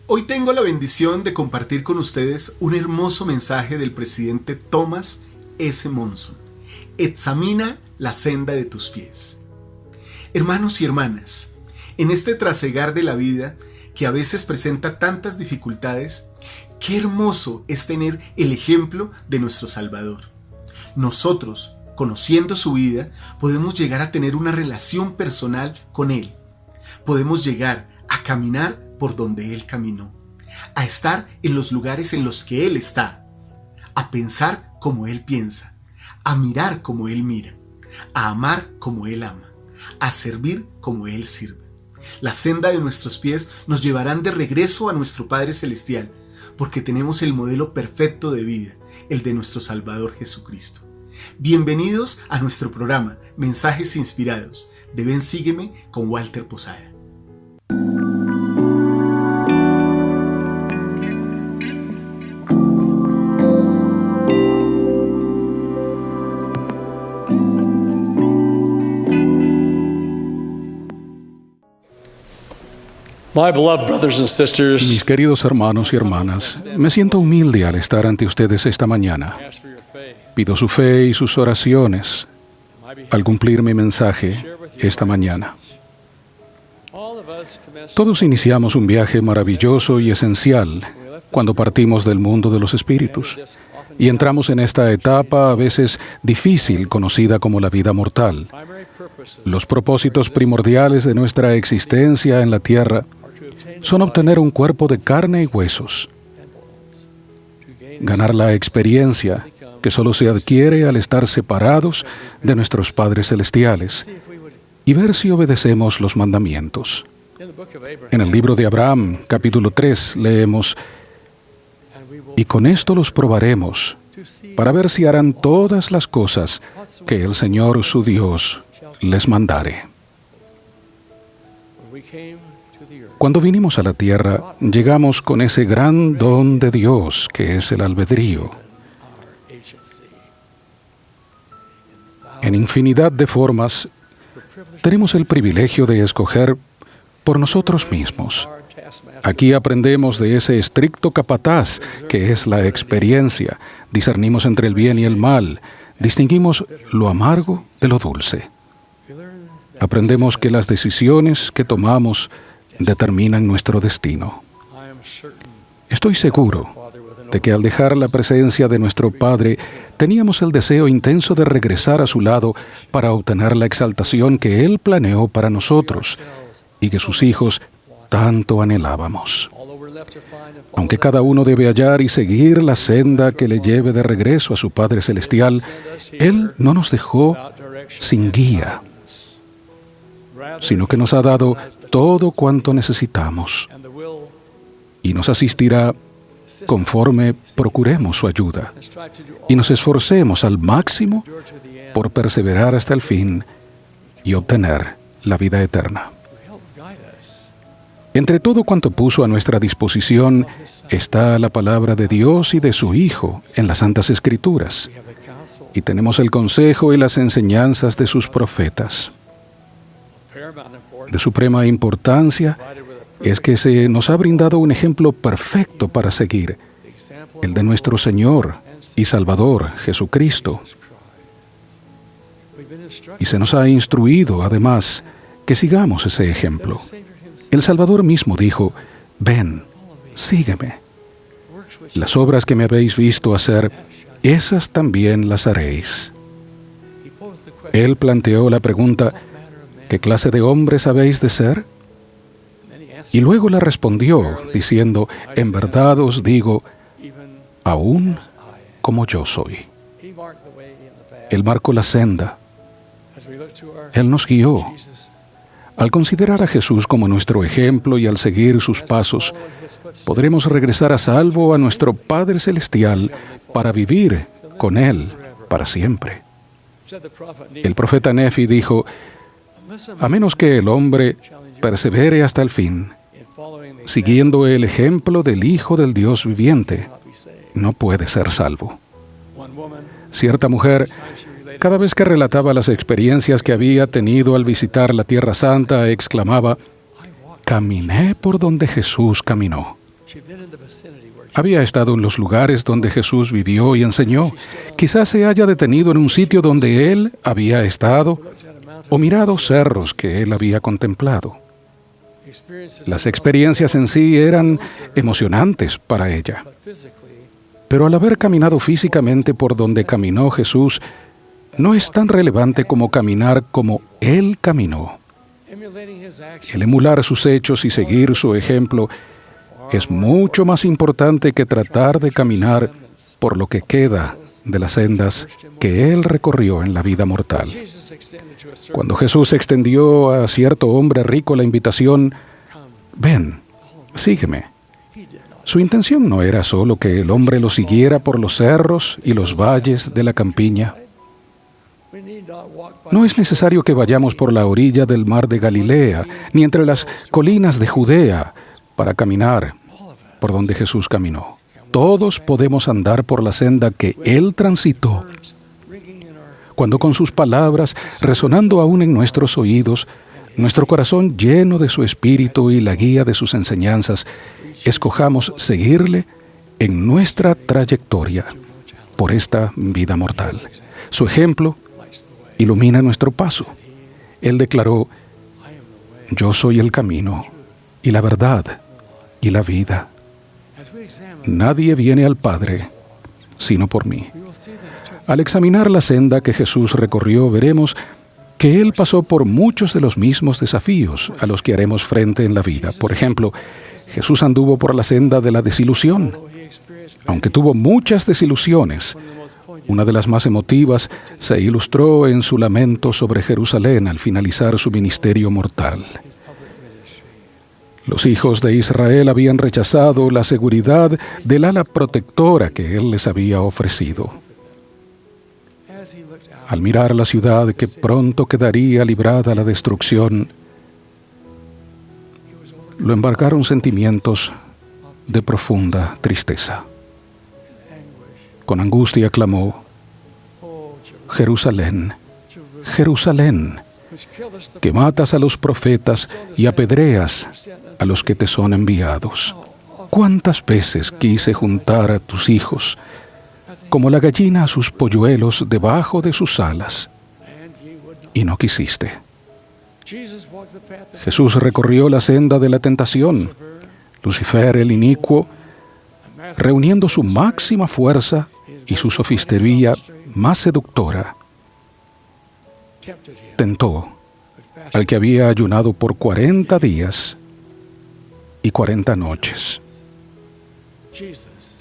Hoy tengo la bendición de compartir con ustedes un hermoso mensaje del presidente Thomas S. Monson. Examina la senda de tus pies. Hermanos y hermanas, en este trasegar de la vida que a veces presenta tantas dificultades, qué hermoso es tener el ejemplo de nuestro Salvador. Nosotros, conociendo su vida, podemos llegar a tener una relación personal con Él. Podemos llegar a caminar por donde Él caminó, a estar en los lugares en los que Él está, a pensar como Él piensa, a mirar como Él mira, a amar como Él ama, a servir como Él sirve. La senda de nuestros pies nos llevarán de regreso a nuestro Padre Celestial, porque tenemos el modelo perfecto de vida, el de nuestro Salvador Jesucristo. Bienvenidos a nuestro programa Mensajes Inspirados de Ven Sígueme con Walter Posada. Mis queridos hermanos y hermanas, me siento humilde al estar ante ustedes esta mañana. Pido su fe y sus oraciones al cumplir mi mensaje esta mañana. Todos iniciamos un viaje maravilloso y esencial cuando partimos del mundo de los espíritus y entramos en esta etapa a veces difícil conocida como la vida mortal. Los propósitos primordiales de nuestra existencia en la tierra son obtener un cuerpo de carne y huesos, ganar la experiencia que solo se adquiere al estar separados de nuestros padres celestiales y ver si obedecemos los mandamientos. En el libro de Abraham, capítulo 3, leemos: «Y con esto los probaremos, para ver si harán todas las cosas que el Señor su Dios les mandare». Cuando vinimos a la tierra, llegamos con ese gran don de Dios que es el albedrío. En infinidad de formas, tenemos el privilegio de escoger por nosotros mismos. Aquí aprendemos de ese estricto capataz que es la experiencia, discernimos entre el bien y el mal, distinguimos lo amargo de lo dulce. Aprendemos que las decisiones que tomamos determinan nuestro destino. Estoy seguro de que al dejar la presencia de nuestro Padre, teníamos el deseo intenso de regresar a su lado para obtener la exaltación que Él planeó para nosotros y que sus hijos tanto anhelábamos. Aunque cada uno debe hallar y seguir la senda que le lleve de regreso a su Padre Celestial, Él no nos dejó sin guía, sino que nos ha dado todo cuanto necesitamos y nos asistirá conforme procuremos su ayuda y nos esforcemos al máximo por perseverar hasta el fin y obtener la vida eterna. Entre todo cuanto puso a nuestra disposición está la palabra de Dios y de su Hijo en las Santas Escrituras, y tenemos el consejo y las enseñanzas de sus profetas. De suprema importancia es que se nos ha brindado un ejemplo perfecto para seguir, el de nuestro Señor y Salvador Jesucristo. Y se nos ha instruido, además, que sigamos ese ejemplo. El Salvador mismo dijo: «Ven, sígueme. Las obras que me habéis visto hacer, esas también las haréis». Él planteó la pregunta: «¿Qué clase de hombres habéis de ser?». Y luego le respondió, diciendo: «En verdad os digo, aún como yo soy». Él marcó la senda. Él nos guió. Al considerar a Jesús como nuestro ejemplo y al seguir sus pasos, podremos regresar a salvo a nuestro Padre Celestial para vivir con Él para siempre. El profeta Nefi dijo: «A menos que el hombre persevere hasta el fin, siguiendo el ejemplo del Hijo del Dios viviente, no puede ser salvo». Cierta mujer, cada vez que relataba las experiencias que había tenido al visitar la Tierra Santa, exclamaba: «Caminé por donde Jesús caminó». Había estado en los lugares donde Jesús vivió y enseñó. Quizás se haya detenido en un sitio donde Él había estado o mirado cerros que Él había contemplado. Las experiencias en sí eran emocionantes para ella. Pero al haber caminado físicamente por donde caminó Jesús, no es tan relevante como caminar como Él caminó. El emular sus hechos y seguir su ejemplo es mucho más importante que tratar de caminar por lo que queda de las sendas que Él recorrió en la vida mortal. Cuando Jesús extendió a cierto hombre rico la invitación, «Ven, sígueme», su intención no era solo que el hombre lo siguiera por los cerros y los valles de la campiña. No es necesario que vayamos por la orilla del mar de Galilea, ni entre las colinas de Judea, para caminar por donde Jesús caminó. Todos podemos andar por la senda que Él transitó, cuando con sus palabras, resonando aún en nuestros oídos, nuestro corazón lleno de su espíritu y la guía de sus enseñanzas, escojamos seguirle en nuestra trayectoria por esta vida mortal. Su ejemplo ilumina nuestro paso. Él declaró: «Yo soy el camino y la verdad y la vida. Nadie viene al Padre sino por mí». Al examinar la senda que Jesús recorrió, veremos que Él pasó por muchos de los mismos desafíos a los que haremos frente en la vida. Por ejemplo, Jesús anduvo por la senda de la desilusión. Aunque tuvo muchas desilusiones, una de las más emotivas se ilustró en su lamento sobre Jerusalén al finalizar su ministerio mortal. Los hijos de Israel habían rechazado la seguridad del ala protectora que Él les había ofrecido. Al mirar la ciudad que pronto quedaría librada a la destrucción, lo embargaron sentimientos de profunda tristeza. Con angustia clamó: «Jerusalén, Jerusalén, que matas a los profetas y apedreas a los que te son enviados. ¿Cuántas veces quise juntar a tus hijos, como la gallina a sus polluelos debajo de sus alas, y no quisiste?» Jesús recorrió la senda de la tentación. Lucifer, el inicuo, reuniendo su máxima fuerza y su sofistería más seductora, tentó al que había ayunado por 40 días y 40 noches.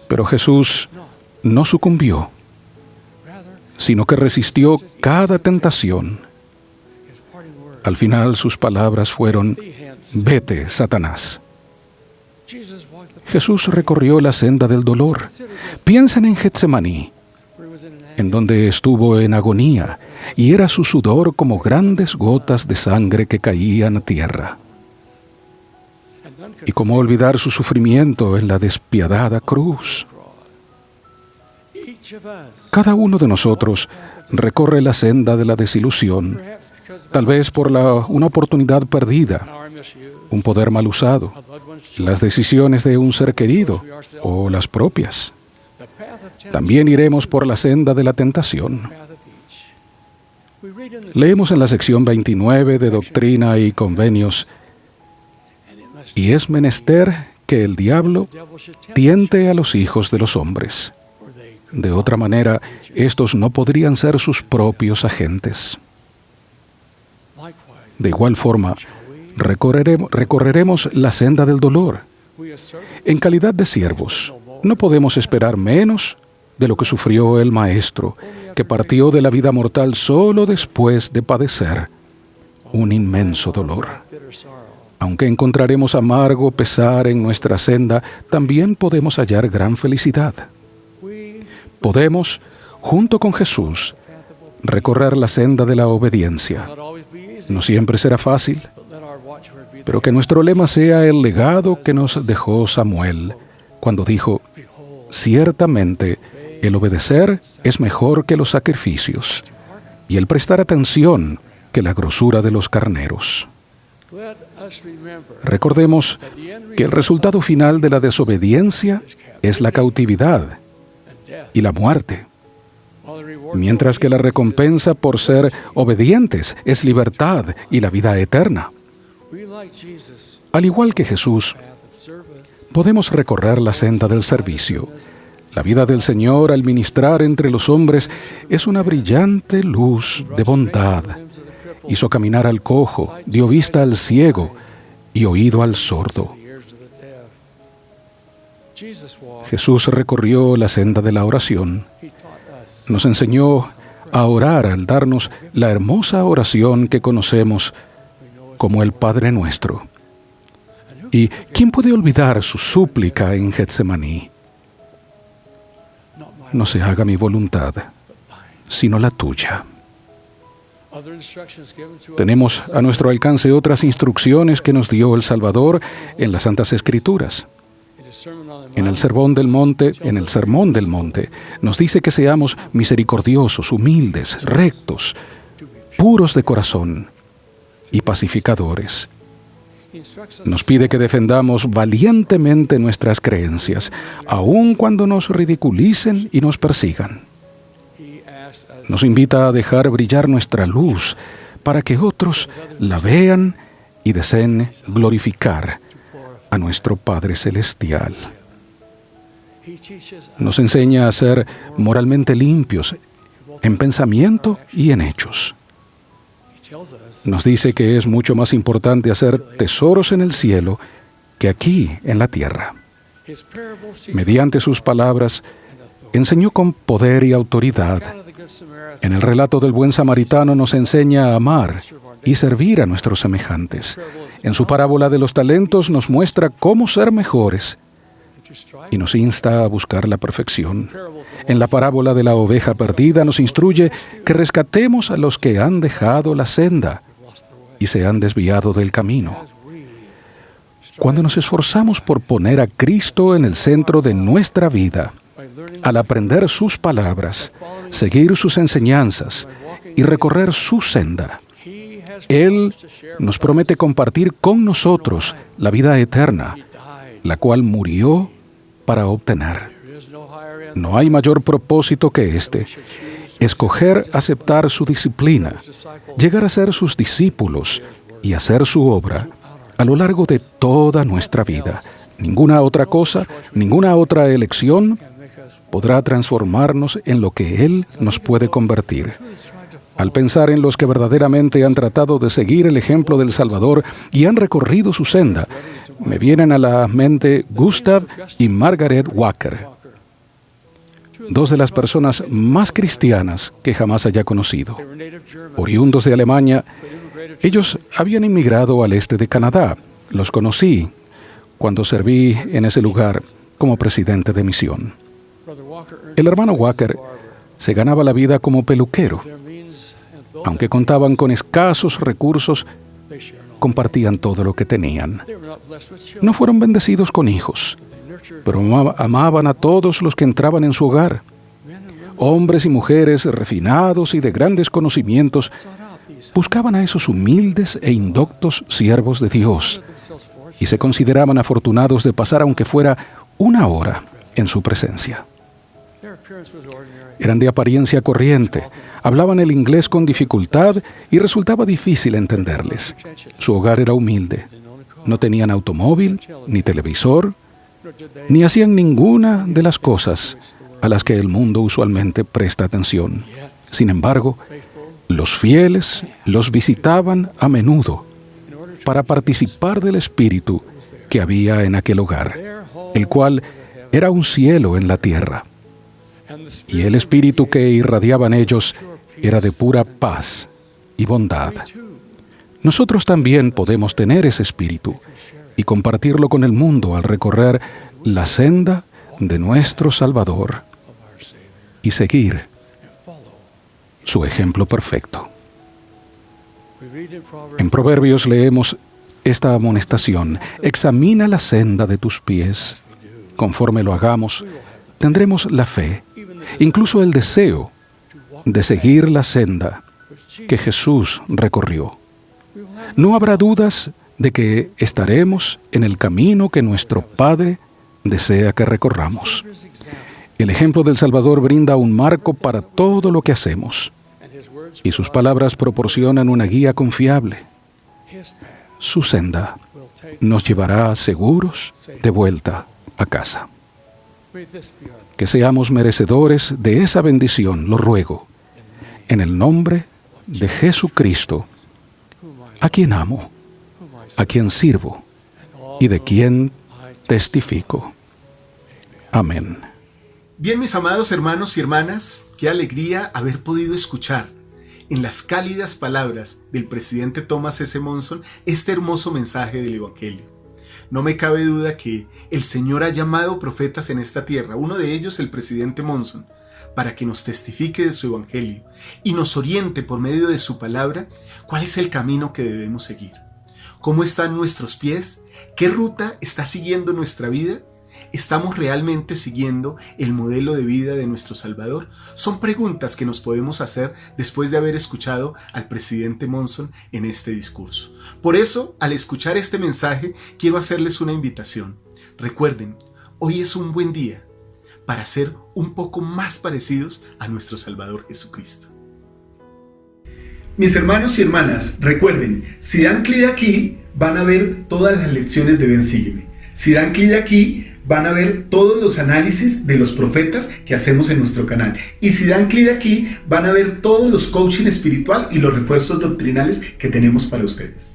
Pero Jesús no sucumbió, sino que resistió cada tentación. Al final sus palabras fueron: «Vete, Satanás». Jesús recorrió la senda del dolor. Piensen en Getsemaní, en donde estuvo en agonía, y era su sudor como grandes gotas de sangre que caían a tierra. Y cómo olvidar su sufrimiento en la despiadada cruz. Cada uno de nosotros recorre la senda de la desilusión, tal vez por una oportunidad perdida, un poder mal usado, las decisiones de un ser querido o las propias. También iremos por la senda de la tentación. Leemos en la sección 29 de Doctrina y Convenios: «Y es menester que el diablo tiente a los hijos de los hombres. De otra manera, estos no podrían ser sus propios agentes». De igual forma, recorreremos la senda del dolor. En calidad de siervos, no podemos esperar menos de lo que sufrió el Maestro, que partió de la vida mortal solo después de padecer un inmenso dolor. Aunque encontraremos amargo pesar en nuestra senda, también podemos hallar gran felicidad. Podemos, junto con Jesús, recorrer la senda de la obediencia. No siempre será fácil, pero que nuestro lema sea el legado que nos dejó Samuel, cuando dijo: «Ciertamente, el obedecer es mejor que los sacrificios, y el prestar atención que la grosura de los carneros». Recordemos que el resultado final de la desobediencia es la cautividad y la muerte, mientras que la recompensa por ser obedientes es libertad y la vida eterna. Al igual que Jesús, podemos recorrer la senda del servicio. La vida del Señor al ministrar entre los hombres es una brillante luz de bondad. Hizo caminar al cojo, dio vista al ciego y oído al sordo. Jesús recorrió la senda de la oración. Nos enseñó a orar al darnos la hermosa oración que conocemos como el Padre Nuestro. ¿Y quién puede olvidar su súplica en Getsemaní? No se haga mi voluntad, sino la tuya. Tenemos a nuestro alcance otras instrucciones que nos dio el Salvador en las Santas Escrituras. En el Sermón del Monte, nos dice que seamos misericordiosos, humildes, rectos, puros de corazón y pacificadores. Nos pide que defendamos valientemente nuestras creencias, aun cuando nos ridiculicen y nos persigan. Nos invita a dejar brillar nuestra luz para que otros la vean y deseen glorificar a nuestro Padre Celestial. Nos enseña a ser moralmente limpios en pensamiento y en hechos. Nos dice que es mucho más importante hacer tesoros en el cielo que aquí en la tierra. Mediante sus palabras, enseñó con poder y autoridad. En el relato del buen samaritano nos enseña a amar y servir a nuestros semejantes. En su parábola de los talentos nos muestra cómo ser mejores y nos insta a buscar la perfección. En la parábola de la oveja perdida nos instruye que rescatemos a los que han dejado la senda y se han desviado del camino. Cuando nos esforzamos por poner a Cristo en el centro de nuestra vida, al aprender sus palabras, seguir sus enseñanzas y recorrer su senda, Él nos promete compartir con nosotros la vida eterna, la cual murió para obtener. No hay mayor propósito que este: escoger aceptar su disciplina, llegar a ser sus discípulos y hacer su obra a lo largo de toda nuestra vida. Ninguna otra cosa, ninguna otra elección podrá transformarnos en lo que Él nos puede convertir. Al pensar en los que verdaderamente han tratado de seguir el ejemplo del Salvador y han recorrido su senda, me vienen a la mente Gustav y Margaret Walker, dos de las personas más cristianas que jamás haya conocido. Oriundos de Alemania, ellos habían inmigrado al este de Canadá. Los conocí cuando serví en ese lugar como presidente de misión. El hermano Walker se ganaba la vida como peluquero. Aunque contaban con escasos recursos, compartían todo lo que tenían. No fueron bendecidos con hijos, pero amaban a todos los que entraban en su hogar. Hombres y mujeres refinados y de grandes conocimientos buscaban a esos humildes e indoctos siervos de Dios y se consideraban afortunados de pasar aunque fuera una hora en su presencia. Eran de apariencia corriente, hablaban el inglés con dificultad y resultaba difícil entenderles. Su hogar era humilde. No tenían automóvil, ni televisor, ni hacían ninguna de las cosas a las que el mundo usualmente presta atención. Sin embargo, los fieles los visitaban a menudo para participar del espíritu que había en aquel hogar, el cual era un cielo en la tierra. Y el espíritu que irradiaban ellos era de pura paz y bondad. Nosotros también podemos tener ese espíritu y compartirlo con el mundo al recorrer la senda de nuestro Salvador y seguir su ejemplo perfecto. En Proverbios leemos esta amonestación: examina la senda de tus pies. Conforme lo hagamos, tendremos la fe, incluso el deseo de seguir la senda que Jesús recorrió. No habrá dudas de que estaremos en el camino que nuestro Padre desea que recorramos. El ejemplo del Salvador brinda un marco para todo lo que hacemos, y sus palabras proporcionan una guía confiable. Su senda nos llevará seguros de vuelta a casa. Que seamos merecedores de esa bendición, lo ruego, en el nombre de Jesucristo, a quien amo, a quien sirvo y de quien testifico. Amén. Bien, mis amados hermanos y hermanas, qué alegría haber podido escuchar en las cálidas palabras del presidente Thomas S. Monson este hermoso mensaje del Evangelio. No me cabe duda que el Señor ha llamado profetas en esta tierra, uno de ellos el presidente Monson, para que nos testifique de su Evangelio y nos oriente por medio de su palabra cuál es el camino que debemos seguir. ¿Cómo están nuestros pies? ¿Qué ruta está siguiendo nuestra vida? ¿Estamos realmente siguiendo el modelo de vida de nuestro Salvador? Son preguntas que nos podemos hacer después de haber escuchado al presidente Monson en este discurso. Por eso, al escuchar este mensaje, quiero hacerles una invitación. Recuerden, hoy es un buen día para ser un poco más parecidos a nuestro Salvador Jesucristo. Mis hermanos y hermanas, recuerden, si dan clic aquí, van a ver todas las lecciones de Ven Sígueme. Si dan clic aquí, van a ver todos los análisis de los profetas que hacemos en nuestro canal. Y si dan clic aquí, van a ver todos los coaching espiritual y los refuerzos doctrinales que tenemos para ustedes.